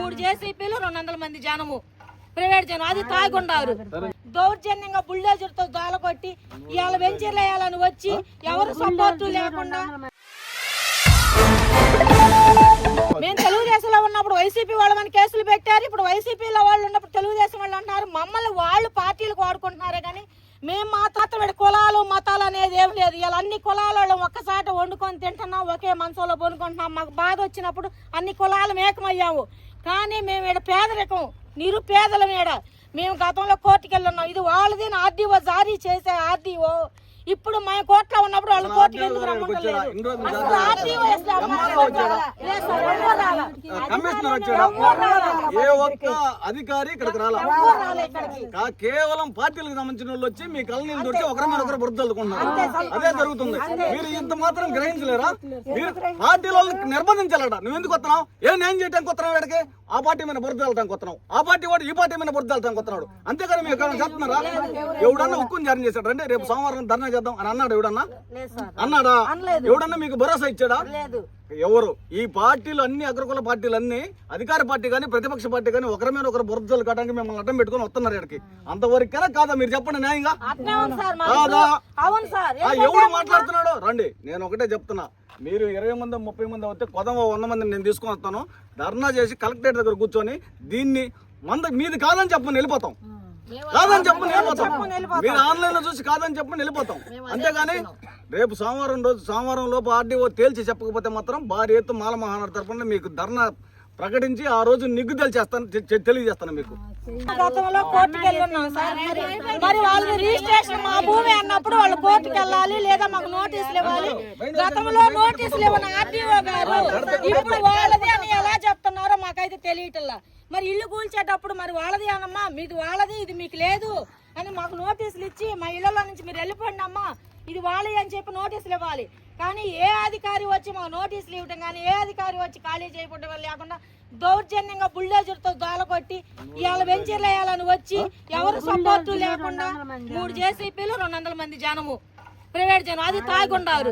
3 జేసీపీలు 200 మంది జనము ప్రైవేట్ జనం అది తాగుండారు. దౌర్జన్యంగా బుల్డోజర్ తో దోల కొట్టి ఇవాళ వెంచర్లు వేయాలని వచ్చి ఎవరు సపోర్టు లేకుండా మేము తెలుగుదేశంలో ఉన్నప్పుడు వైసీపీ వాళ్ళు మన కేసులు పెట్టారు. ఇప్పుడు వైసీపీలో వాళ్ళు ఉన్నప్పుడు తెలుగుదేశం వాళ్ళు అంటున్నారు. మమ్మల్ని వాళ్ళు పార్టీలకు వాడుకుంటున్నారే కానీ మేము మా తాత కులాలు మతాలు అనేది ఏం లేదు. ఇలా అన్ని కులాలలో ఒక్కసాట వండుకొని తింటున్నాం, ఒకే మనసులో పొనుకుంటున్నాం. మాకు బాధ వచ్చినప్పుడు అన్ని కులాలు మేకమయ్యాము. కానీ మేము ఇక్కడ పేదరికం నిరుపేదల మీద మేము గతంలో కోర్టుకు వెళ్ళున్నాం. ఇది వాళ్ళది ఆర్డీఓ జారీ చేసే ఆర్డీఓ. ఇప్పుడు మా కోర్టులో ఉన్నప్పుడు వాళ్ళు కోర్టుకు ఎందుకు రమ్మంటలేదు? ఏ ఒక్క అధికారి ఇక్కడికి రాలా. కేవలం పార్టీలకు సంబంధించిన వాళ్ళు వచ్చి మీ కళ్ళనీళ్ళు దొరికి ఒకరి మీద ఒకరు బురద చల్లుకుంటున్నారు. అదే జరుగుతుంది. మీరు ఇంత మాత్రం గ్రహించలేరా? మీరు పార్టీ వాళ్ళకి నిర్బంధించాలట. నువ్వు ఎందుకు వస్తున్నావు? ఏం న్యాయం చేయడానికి వస్తున్నావు? వీడికి ఆ పార్టీ మీద బురద చల్లడానికి వస్తున్నావు, ఆ పార్టీ వాడు ఈ పార్టీ మీద బురద చల్లడానికి వస్తున్నాడు. అంతేకాని మీరు ఎక్కడ చెప్తున్నారా? ఎవడన్నా హుక్కుని జారీ చేశాడు రండి రేపు సోమవారం ధర్నా చేద్దాం అని అన్నాడు? ఎవడన్నా అన్నాడా? ఎవడన్నా మీకు భరోసా ఇచ్చాడా? ఎవరు? ఈ పార్టీలు అన్ని అగ్రకుల పార్టీలు అన్ని అధికార పార్టీ కానీ ప్రతిపక్ష పార్టీ కానీ ఒకరి మీద ఒకరు బురదలు కట్టడానికి మిమ్మల్ని అడ్డం పెట్టుకుని వస్తున్నారు ఇక్కడికి. అంతవరకేనా కాదా? మీరు చెప్పండి న్యాయంగా కాదా? ఎవడు మాట్లాడుతున్నాడు? రండి, నేను ఒకటే చెప్తున్నా. మీరు 20 మంది 30 మంది వస్తే కొదవ 100 మందిని నేను తీసుకొని వస్తాను. ధర్నా చేసి కలెక్టరేట్ దగ్గర కూర్చొని దీన్ని మీది కాదని చెప్పని వెళ్ళిపోతాం. కాదని చెప్పని వెళ్ళిపోతాం. మీరు ఆన్లైన్ లో చూసి కాదని చెప్పని వెళ్ళిపోతాం. అంతేగాని రేపు సోమవారం లోపు ఆర్డీఓ తేల్చి చెప్పకపోతే మాత్రం భారీ ఎత్తు మాల మహానాడు తరపున మీకు ధర్నా ప్రకటించి ఆ రోజు నిగ్గు తెలియజేస్తాను మీకు. గతంలో కోర్టుకు వెళ్ళున్నాం సార్. మరి వాళ్ళు రిజిస్ట్రేషన్ మా భూమి అన్నప్పుడు వాళ్ళు కోర్టుకు వెళ్ళాలి లేదా మాకు నోటీసులు ఇవ్వాలి. గతంలో నోటీసులు ఇవ్వని ఆర్డీఓ గారు ఇప్పుడు వాళ్ళది అని ఎలా చెప్తున్నారో మాకైతే తెలియటల్లా. మరి ఇల్లు కూల్చేటప్పుడు మరి వాళ్ళది అనమ్మా, మీది వాళ్ళది, ఇది మీకు లేదు అని మాకు నోటీసులు ఇచ్చి మా ఇళ్లలో నుంచి మీరు వెళ్ళిపోండి అమ్మా, ఇది వాళ్ళది అని చెప్పి నోటీసులు ఇవ్వాలి. కానీ ఏ అధికారి వచ్చి మాకు నోటీసులు ఇవ్వటం కానీ ఏ అధికారి వచ్చి ఖాళీ చేయడం లేకుండా దౌర్జన్యంగా బుల్డోజర్ తో దోల కొట్టి ఇవాళ వెంచర్లు వేయాలని వచ్చి ఎవరు సపోర్టు లేకుండా 3 జేసీపీలు 200 మంది జనము ప్రైవేట్ జనం అది తాగుండారు.